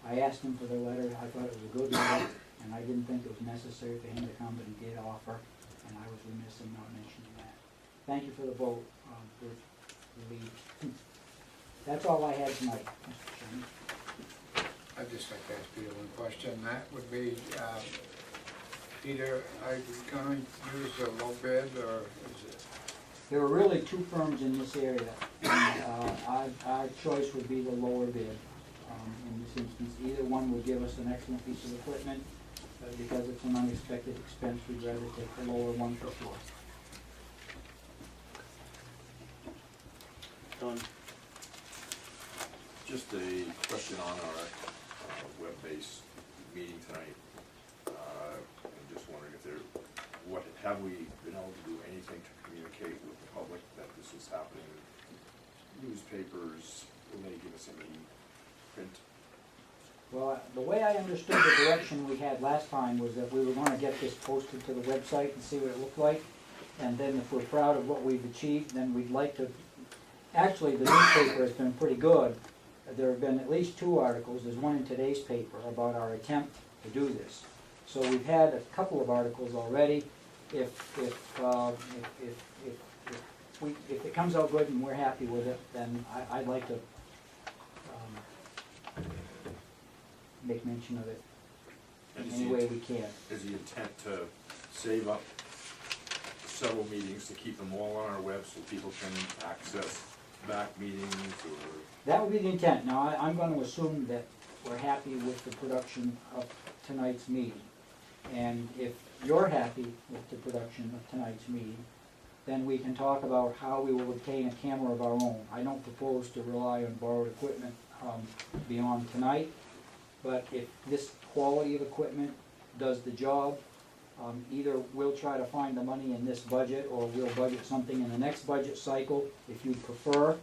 I asked him for the letter, I thought it was a good letter, and I didn't think it was necessary for him to come, but he did offer, and I was remiss in not mentioning that. Thank you for the vote, for the lead. That's all I had tonight, Mr. Chairman. I'd just like to ask Peter one question. That would be, Peter, are you gonna use a low bid, or is it? There are really two firms in this area, and our choice would be the lower bid. In this instance, either one would give us an excellent piece of equipment, but because it's an unexpected expense, we'd rather take the lower one for sure. Don? Just a question on our web-based meeting tonight. I'm just wondering if have we been able to do anything to communicate with the public that this is happening? Newspapers, will they give us any print? Well, the way I understood the direction we had last time was that we were gonna get this posted to the website and see what it looked like. And then if we're proud of what we've achieved, then we'd like to, actually, the newspaper has been pretty good. There have been at least 2 articles, there's one in today's paper about our attempt to do this. So we've had a couple of articles already. If it comes out good and we're happy with it, then I'd like to make mention of it in any way we can. Is the intent to save up several meetings to keep them all on our web so people can access back meetings, or? That would be the intent. Now, I'm going to assume that we're happy with the production of tonight's meeting. And if you're happy with the production of tonight's meeting, then we can talk about how we will obtain a camera of our own. I don't propose to rely on borrowed equipment beyond tonight, but if this quality of equipment does the job, either we'll try to find the money in this budget, or we'll budget something in the next budget cycle, if you prefer,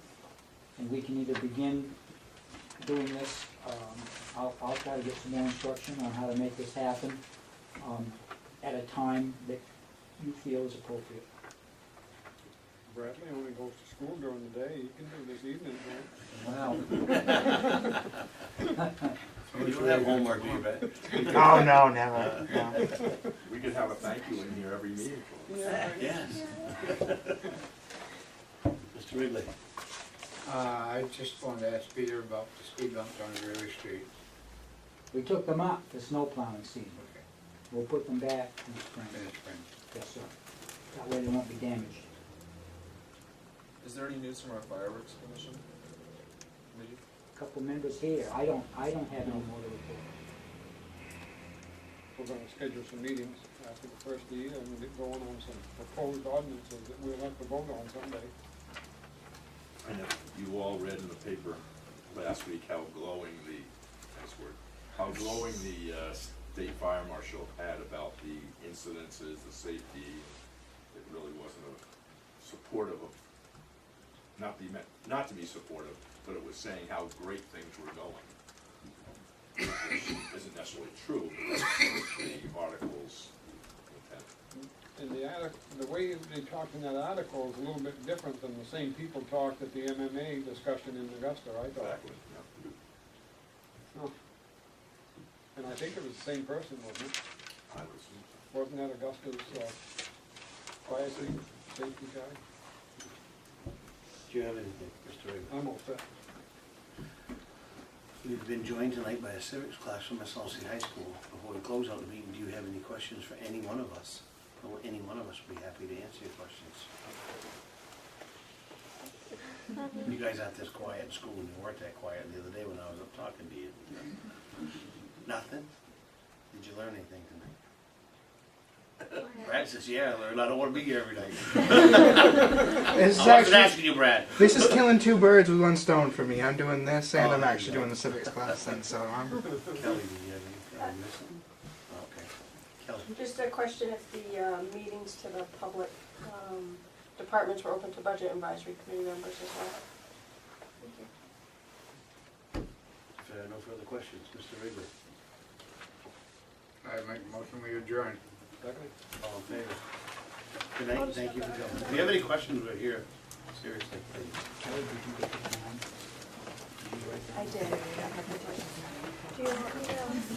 and we can either begin doing this. I'll try to get some more instruction on how to make this happen at a time that you feel is appropriate. Bradley only goes to school during the day, you can do this evening, right? Well, You don't have homework, do you, Brad? Oh, no, never. No. We could have a thank you in here every meeting for them. Yes. Mr. Wrigley? I just wanted to ask Peter about the speed bumps on Greeley Street. we took them up for snow plowing season. Okay, We'll put them back in the spring. in the spring. Yes, sir. That way they won't be damaged. Is there any news from our fireworks commission? Committee? Couple members here. I don't have any more to report. We're gonna schedule some meetings after the first of the year and get going on some proposed ordinances that we'll have to vote on someday. I know you all read in the paper last week how glowing the, nice word, how glowing the state fire marshal had about the incidences, the safety. It really wasn't a supportive of, not to be supportive, but it was saying how great things were going. Which isn't necessarily true, but that's the article's intent. And the way they talked in that article is a little bit different than the same people talked at the MMA discussion in Augusta, I thought. Exactly, yeah. Oh. And I think it was the same person, wasn't it? I was, Wasn't that Augusta's fire safety guy? Do you have anything, Mr. Wrigley? I'm all set. We've been joined tonight by a civics class from SLC High School. Before we close out the meeting, do you have any questions for any one of us? Or any one of us would be happy to answer your questions. You guys aren't this quiet in school, and you weren't that quiet the other day when I was up talking to you. Nothing? Did you learn anything tonight? Brad says, yeah, I learned. I don't want to be here every night. This is I wasn't actually, asking you, Brad. this is killing 2 birds with 1 stone for me. I'm doing this, and I'm actually doing the civics class thing, so I'm... Kelly, did you have anything missing? Okay. Kelly. Just a question if the meetings to the public departments were open to budget advisory committee members as well. Thank you. If there are no further questions, Mr. Wrigley. I make a motion, we adjourn. Second? All in favor? Good night, thank you for coming. If you have any questions, we're here. Seriously. Kelly, did you get the plan? Did you I did. Do you want me to?